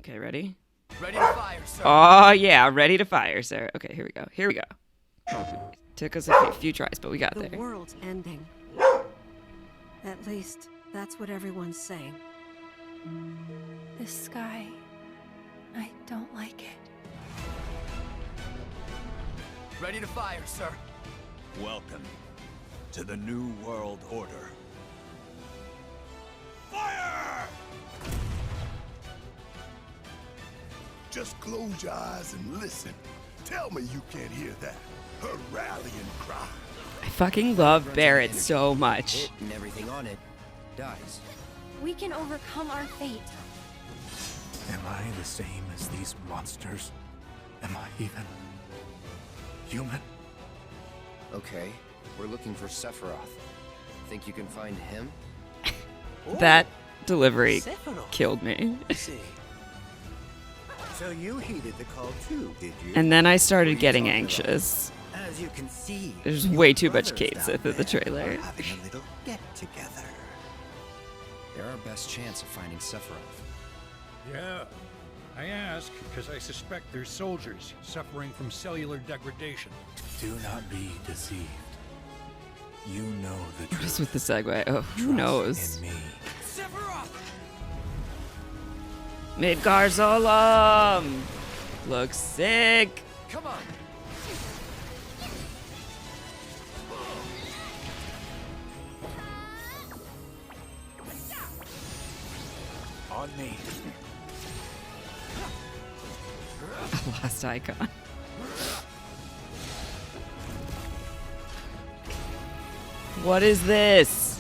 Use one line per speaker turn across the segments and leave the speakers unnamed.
Okay, ready?
Ready to fire, sir.
Oh, yeah, ready to fire, sir. Okay, here we go. Here we go. Took us a few tries, but we got
The
there.
world's ending. At least, that's what everyone's saying.
This sky, I don't like it.
Ready to fire, sir.
Welcome to the New World Order. Fire!
Just close your eyes and listen. Tell me you can't hear that. Her rallying cry.
I fucking love Barrett so much.
It and everything on it dies.
We can overcome our fate.
Am I the same as these monsters? Am I even human?
Okay, we're looking for Sephiroth. Think you can find him?
That delivery killed me.
See. So you heeded the call too, did you?
And then I started getting anxious.
As you can see,
There's
your
way too much
brothers
Kate
down
Sith in the
there
trailer.
are having a little get together.
They're our best chance of finding Sephiroth.
Yeah. I ask because I suspect they're soldiers suffering from cellular degradation.
Do not be deceived. You know the truth.
Just with the segue. Oh, who
Trust
knows?
in me.
Sephiroth!
Midgar Zolom! Looks sick!
Come on!
On me.
Lost icon. What is this?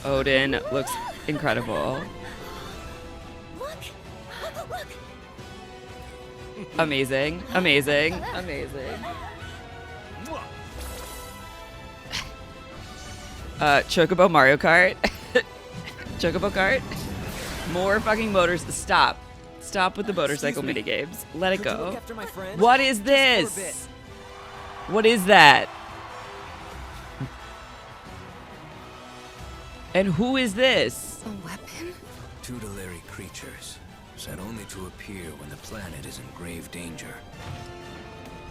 Odin looks incredible.
Look! Look!
Amazing, amazing, amazing. Chocobo Mario Kart. Chocobo Kart. More fucking motors. Stop. Stop with the motorcycle minigames. Let it go. What is this? What is that? And who is this?
A weapon?
Tutelary creatures, said only to appear when the planet is in grave danger.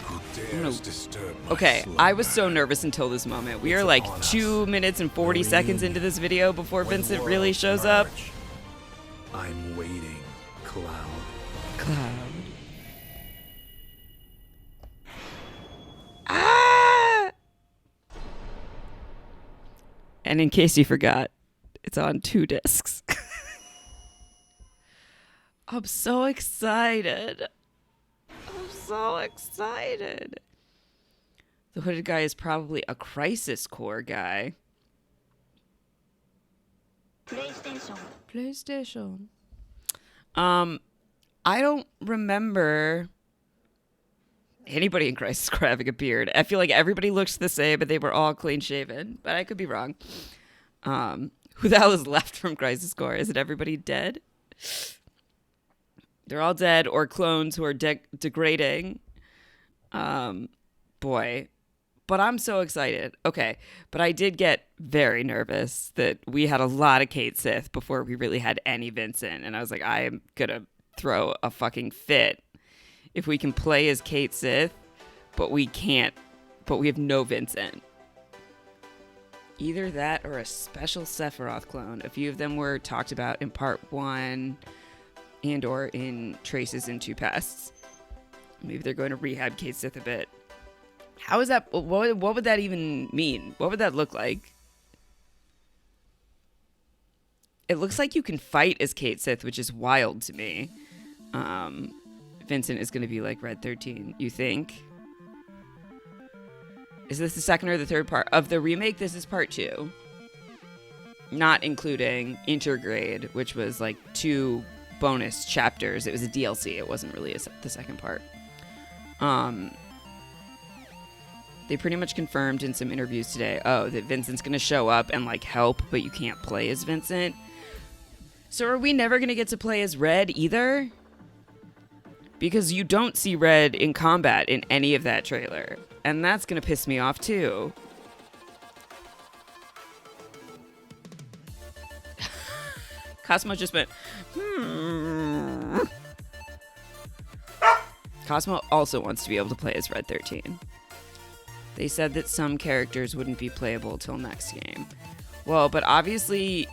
Who dares disturb my
Okay,
slumber?
I was so nervous until this moment. We are like 2 minutes and 40 seconds into this video before
When
Vincent really
worlds
shows up.
merge, I'm waiting, Cloud.
Cloud. Ah! And in case you forgot, it's on 2 discs. I'm so excited. I'm so excited. The hooded guy is probably a Crisis Core guy. PlayStation. I don't remember anybody in Crisis Core having a beard. I feel like everybody looks the same, but they were all clean shaven. But I could be wrong. Who the hell is left from Crisis Core? Is it everybody dead? They're all dead or clones who are degrading. Boy. But I'm so excited. Okay. But I did get very nervous that we had a lot of Kate Sith before we really had any Vincent. And I was like, I am going to throw a fucking fit if we can play as Kate Sith, but we can't, but we have no Vincent. Either that or a special Sephiroth clone. A few of them were talked about in part 1 and or in Traces into Pasts. Maybe they're going to rehab Kate Sith a bit. How is that? What would that even mean? What would that look like? It looks like you can fight as Kate Sith, which is wild to me. Vincent is going to be like Red 13, you think? Is this the second or the third part? Of the remake, this is part 2. Not including Intergrade, which was like 2 bonus chapters. It was a DLC. It wasn't really the second part. They pretty much confirmed in some interviews today, that Vincent's going to show up and like help, but you can't play as Vincent. So are we never going to get to play as Red either? Because you don't see Red in combat in any of that trailer. And that's going to piss me off too. Cosmo just went, Cosmo also wants to be able to play as Red 13. They said that some characters wouldn't be playable till next game. Well, but obviously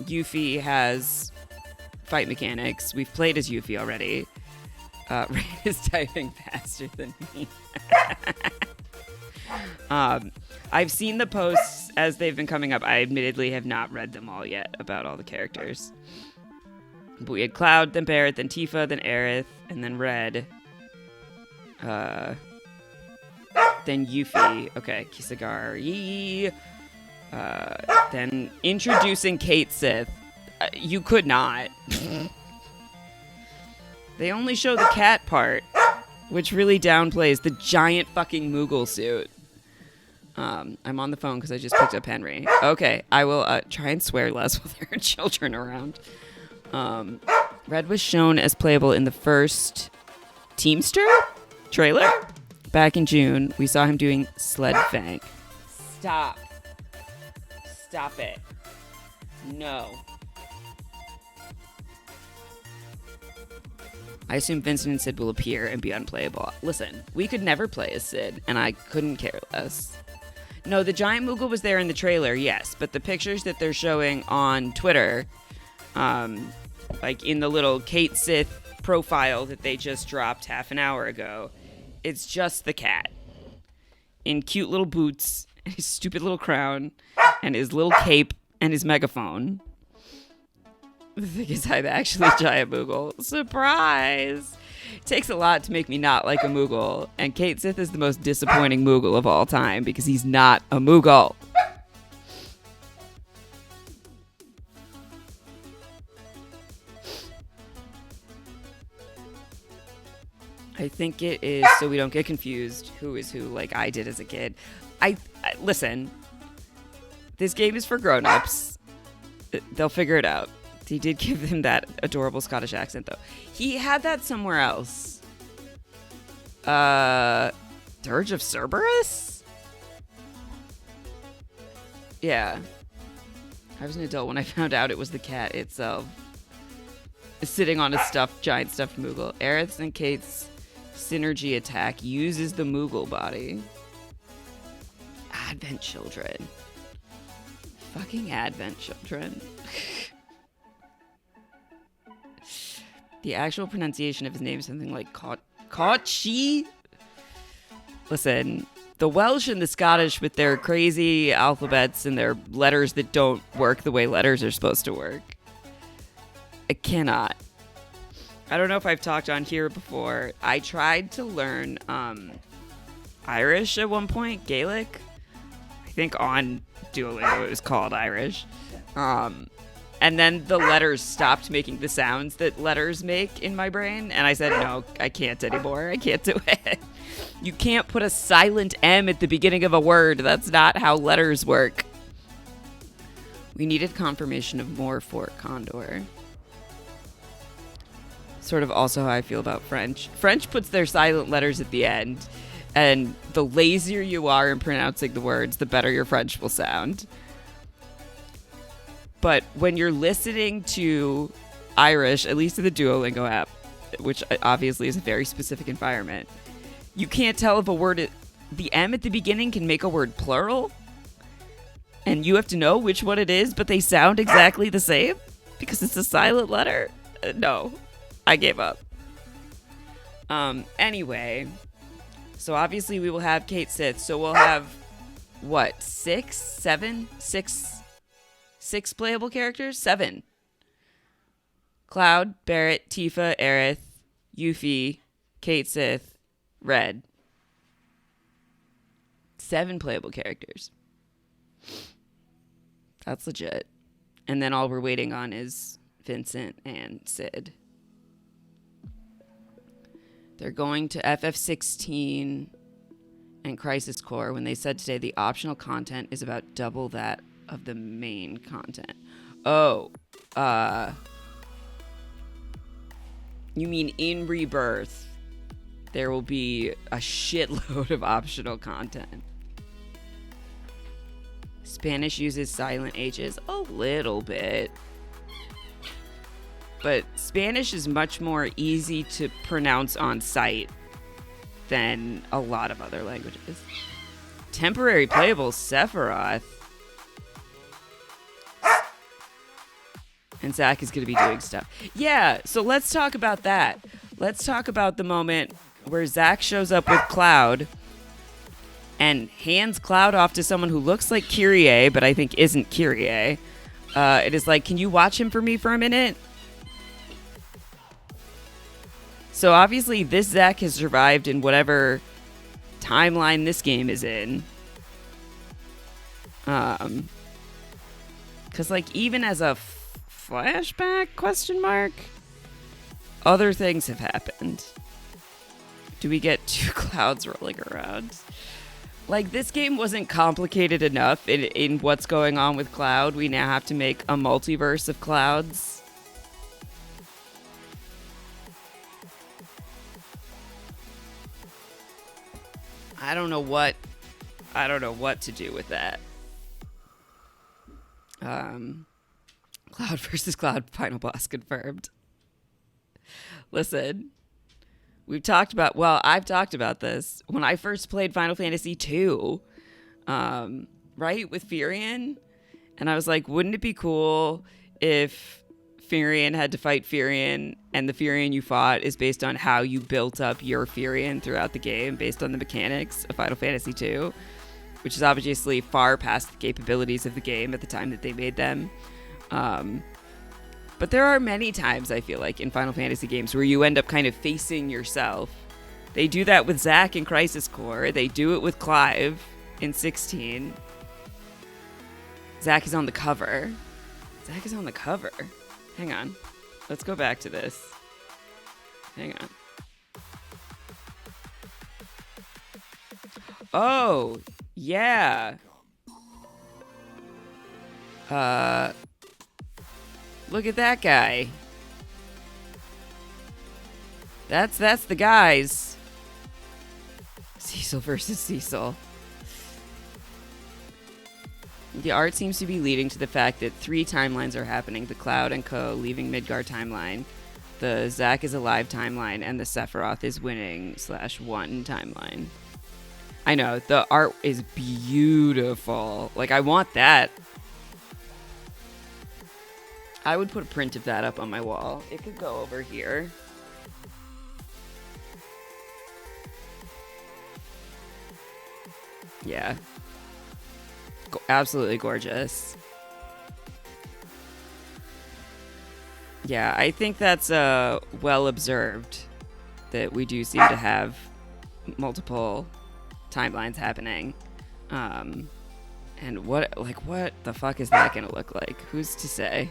Yuffie has fight mechanics. We've played as Yuffie already. Rain is typing faster than me. I've seen the posts as they've been coming up. I admittedly have not read them all yet about all the characters. But we had Cloud, then Barrett, then Tifa, then Aerith, and then Red. Then Yuffie. Okay, Kisagari. Then introducing Kate Sith. You could not. They only show the cat part, which really downplays the giant fucking Moogle suit. I'm on the phone because I just picked up Henry. Okay, I will try and swear less while there are children around. Red was shown as playable in the first Teamster trailer. Back in June, we saw him doing Sled Fang. Stop. Stop it. No. I assume Vincent and Sid will appear and be unplayable. Listen, we could never play as Sid, and I couldn't care less. No, the giant Moogle was there in the trailer, yes, but the pictures that they're showing on Twitter, like in the little Kate Sith profile that they just dropped half an hour ago, it's just the cat. In cute little boots, and his stupid little crown, and his little cape, and his megaphone. The thing is, I'm actually a giant Moogle. Surprise! It takes a lot to make me not like a Moogle, and Kate Sith is the most disappointing Moogle of all time because he's not a Moogle. I think it is so we don't get confused who is who like I did as a kid. I listen, this game is for grown-ups. They'll figure it out. He did give him that adorable Scottish accent, though. He had that somewhere else. Dirge of Cerberus? Yeah. I was an adult when I found out it was the cat itself. Sitting on a giant stuffed Moogle. Aerith's and Kate's synergy attack uses the Moogle body. Advent children. Fucking Advent children. The actual pronunciation of his name is something like Kochi. Listen, the Welsh and the Scottish with their crazy alphabets and their letters that don't work the way letters are supposed to work. I cannot. I don't know if I've talked on here before. I tried to learn Irish at one point, Gaelic. I think on Duolingo it was called Irish. And then the letters stopped making the sounds that letters make in my brain. And I said, no, I can't anymore. I can't do it. You can't put a silent M at the beginning of a word. That's not how letters work. We needed confirmation of more Fort Condor. Sort of also how I feel about French. French puts their silent letters at the end. And the lazier you are in pronouncing the words, the better your French will sound. But when you're listening to Irish, at least in the Duolingo app, which obviously is a very specific environment, you can't tell if a word, the M at the beginning can make a word plural. And you have to know which one it is, but they sound exactly the same because it's a silent letter. No, I gave up. Anyway, so obviously we will have Kate Sith. So we'll have, what, six playable characters? 7. Cloud, Barrett, Tifa, Aerith, Yuffie, Kate Sith, Red. 7 playable characters. That's legit. And then all we're waiting on is Vincent and Sid. They're going to FF16 and Crisis Core when they said today the optional content is about double that of the main content. Oh, you mean in Rebirth, there will be a shitload of optional content. Spanish uses silent H's a little bit. but Spanish is much more easy to pronounce on sight than a lot of other languages. Temporary playable Sephiroth. And Zack is going to be doing stuff. Yeah, so let's talk about that. Let's talk about the moment where Zack shows up with Cloud and hands Cloud off to someone who looks like Kyrie, but I think isn't Kyrie. It is like, can you watch him for me for a minute? So obviously this Zack has survived in whatever timeline this game is in. Because like even as a flashback question mark, other things have happened. Do we get 2 clouds rolling around? Like, this game wasn't complicated enough in what's going on with Cloud. We now have to make a multiverse of clouds. I don't know what to do with that. Cloud versus Cloud, final boss confirmed. Listen, I've talked about this. When I first played Final Fantasy II, right, with Firion, and I was like, wouldn't it be cool if Firion had to fight Firion, and the Firion you fought is based on how you built up your Firion throughout the game, based on the mechanics of Final Fantasy II, which is obviously far past the capabilities of the game at the time that they made them. But there are many times, I feel like, in Final Fantasy games where you end up kind of facing yourself. They do that with Zack in Crisis Core. They do it with Clive in 16. Zack is on the cover. Hang on. Let's go back to this. Hang on. Oh, yeah. Look at that guy. That's the guys. Cecil versus Cecil. The art seems to be leading to the fact that 3 timelines are happening. The Cloud and Co. leaving Midgar timeline, the Zack is alive timeline, and the Sephiroth is winning /1 timeline. I know, the art is beautiful. Like, I want that. I would put a print of that up on my wall. It could go over here. Yeah. Absolutely gorgeous. Yeah, I think that's well observed that we do seem to have multiple timelines happening. And what the fuck is that gonna look like? Who's to say?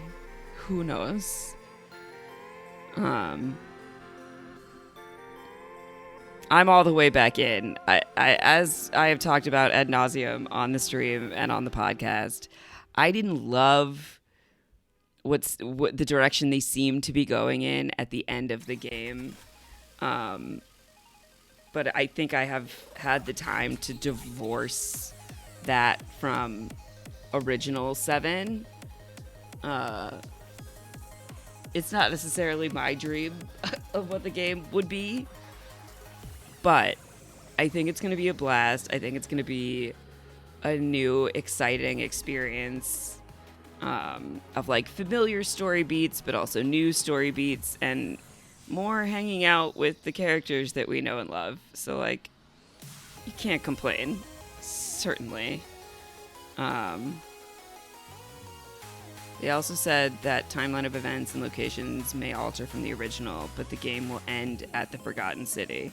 Who knows? I'm all the way back in. As I have talked about ad nauseum on the stream and on the podcast, I didn't love what the direction they seemed to be going in at the end of the game. But I think I have had the time to divorce that from original 7. It's not necessarily my dream of what the game would be, but I think it's going to be a blast. I think it's going to be a new, exciting experience of like familiar story beats, but also new story beats and more hanging out with the characters that we know and love. So like, you can't complain, certainly. They also said that timeline of events and locations may alter from the original, but the game will end at the Forgotten City.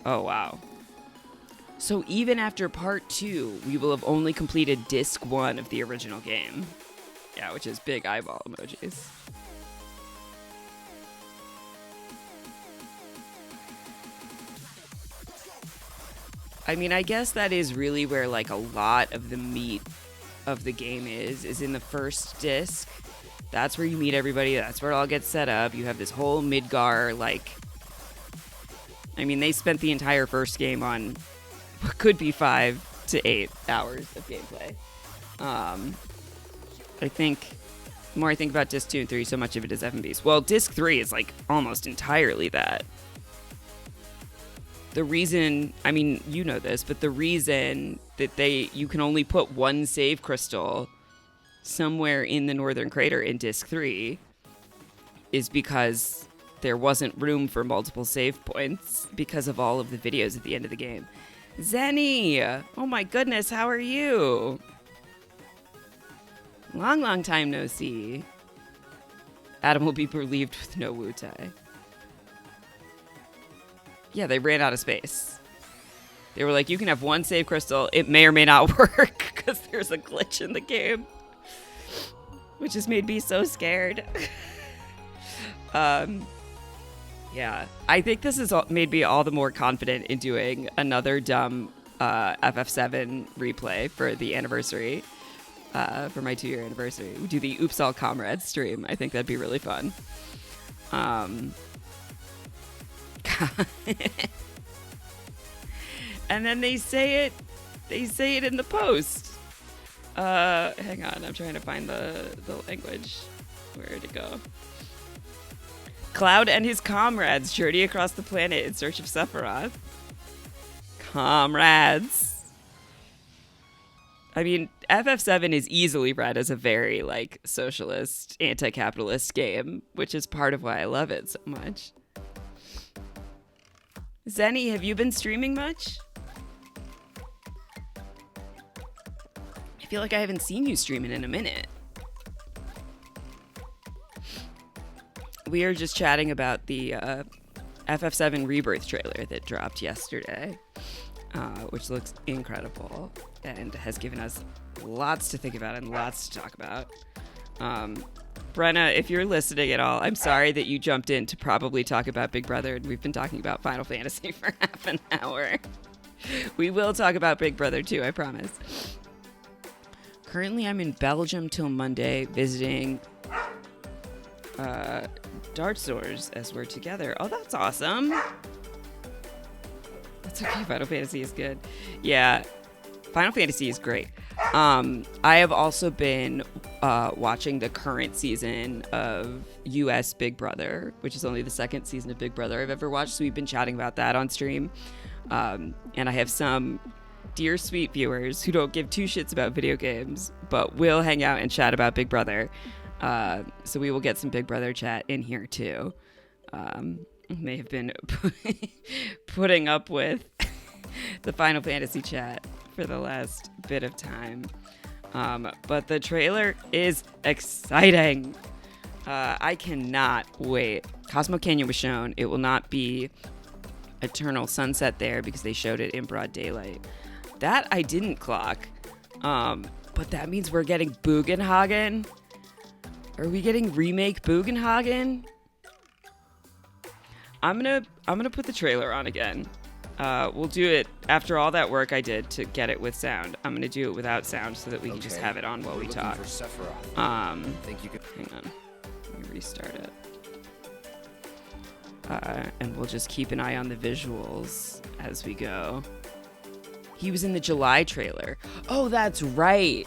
Oh, wow. So even after part 2, we will have only completed disc 1 of the original game. Yeah, which is big eyeball emojis. I mean, I guess that is really where like a lot of the meat of the game is in the first disc. That's where you meet everybody. That's where it all gets set up. You have this whole Midgar, like, I mean, they spent the entire first game on what could be 5 to 8 hours of gameplay. I think The more I think about Disc 2 and 3, so much of it is FMVs. Well, Disc 3 is like almost entirely that. The reason, I mean, you know this, but the reason that you can only put one save crystal somewhere in the northern crater in Disc 3 is because there wasn't room for multiple save points because of all of the videos at the end of the game. Zenny! Oh my goodness, how are you? Long time no see. Adam will be relieved with no Wu-Tai. Yeah, they ran out of space. They were like, you can have one save crystal. It may or may not work because there's a glitch in the game. Which has made me so scared. Yeah, I think this has made me all the more confident in doing another dumb FF7 replay for the anniversary. For my 2-year anniversary. We do the Oops All Comrades stream. I think that'd be really fun. And then they say it in the post. Hang on, I'm trying to find the language. Where'd it go? Cloud and his comrades journey across the planet in search of Sephiroth. Comrades. I mean, FF7 is easily read as a very, like, socialist, anti-capitalist game, which is part of why I love it so much. Zenny, have you been streaming much? I feel like I haven't seen you streaming in a minute. We are just chatting about the FF7 Rebirth trailer that dropped yesterday. Which looks incredible and has given us lots to think about and lots to talk about. Brenna, if you're listening at all, I'm sorry that you jumped in to probably talk about Big Brother, and we've been talking about Final Fantasy for half an hour. We will talk about Big Brother too, I promise. Currently, I'm in Belgium till Monday visiting dart stores as we're together. Oh, that's awesome. That's okay. Final Fantasy is good. Yeah, Final Fantasy is great. I have also been watching the current season of US Big Brother, which is only the second season of Big Brother I've ever watched. So we've been chatting about that on stream. And I have some dear sweet viewers who don't give two shits about video games, but will hang out and chat about Big Brother. So we will get some Big Brother chat in here too. They have been putting up with the Final Fantasy chat for the last bit of time. But the trailer is exciting. I cannot wait. Cosmo Canyon was shown. It will not be Eternal Sunset there because they showed it in broad daylight. That I didn't clock. But that means we're getting Bugenhagen. Are we getting remake Bugenhagen? I'm gonna put the trailer on again. We'll do it after all that work I did to get it with sound. I'm gonna do it without sound so that we can just have it on while we talk. Hang on, let me restart it. And we'll just keep an eye on the visuals as we go. He was in the July trailer. Oh, that's right.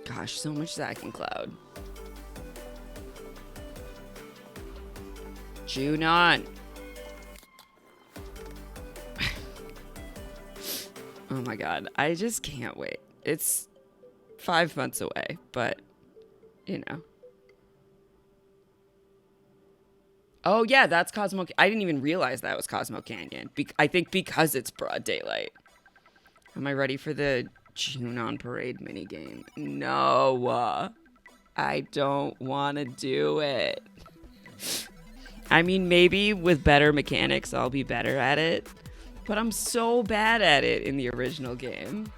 Gosh, so much Zack and Cloud. Junon. Oh my god, I just can't wait. It's 5 months away, but, you know. Oh yeah, that's Cosmo. I didn't even realize that was Cosmo Canyon. I think because it's broad daylight. Am I ready for the Junon Parade minigame? No. I don't want to do it. I mean, maybe with better mechanics, I'll be better at it. But I'm so bad at it in the original game.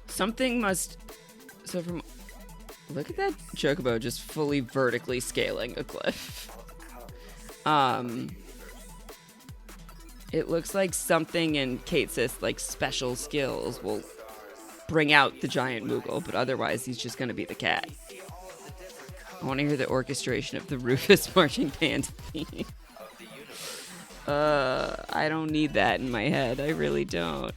Something must... So from... Look at that Chocobo just fully vertically scaling a cliff. It looks like something in Kate Sith's, like, special skills will bring out the giant Moogle, but otherwise he's just gonna be the cat. I want to hear the orchestration of the Rufus marching band theme. I don't need that in my head. I really don't.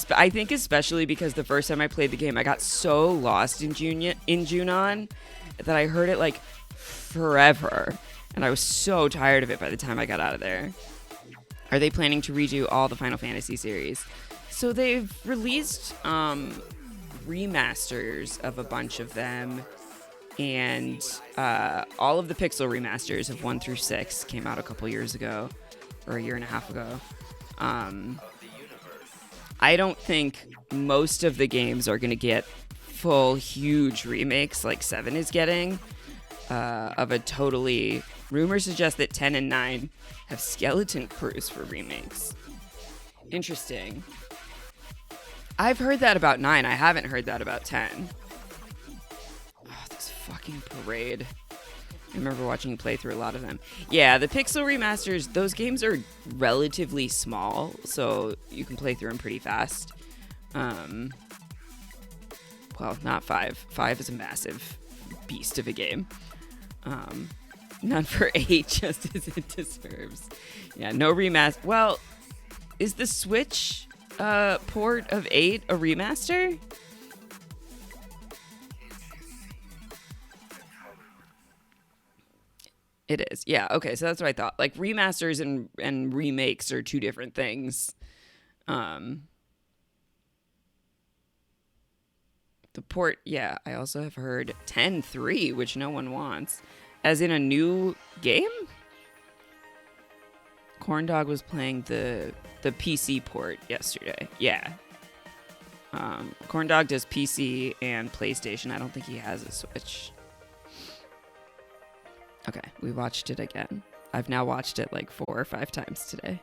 I think especially because the first time I played the game, I got so lost in Junon that I heard it like forever, and I was so tired of it by the time I got out of there. Are they planning to redo all the Final Fantasy series? So they've released remasters of a bunch of them, and all of the Pixel remasters of 1 through 6 came out a couple years ago, or a year and a half ago. I don't think most of the games are going to get full, huge remakes like 7 is getting of a totally... Rumors suggest that 10 and 9 have skeleton crews for remakes. Interesting. I've heard that about 9. I haven't heard that about 10. Oh, this fucking parade. I remember watching you play through a lot of them. Yeah, the Pixel remasters, those games are relatively small, so you can play through them pretty fast. Well, not 5. 5 is a massive beast of a game. None for 8, just as it deserves. Yeah, no remaster. Well, is the Switch port of 8 a remaster? It is. Yeah, okay, so that's what I thought. Like, remasters and remakes are two different things. The port, yeah, I also have heard 10.3, which no one wants. As in a new game? Corndog was playing the PC port yesterday. Yeah. Corndog does PC and PlayStation. I don't think he has a Switch. Okay, we watched it again. I've now watched it like 4 or 5 times today.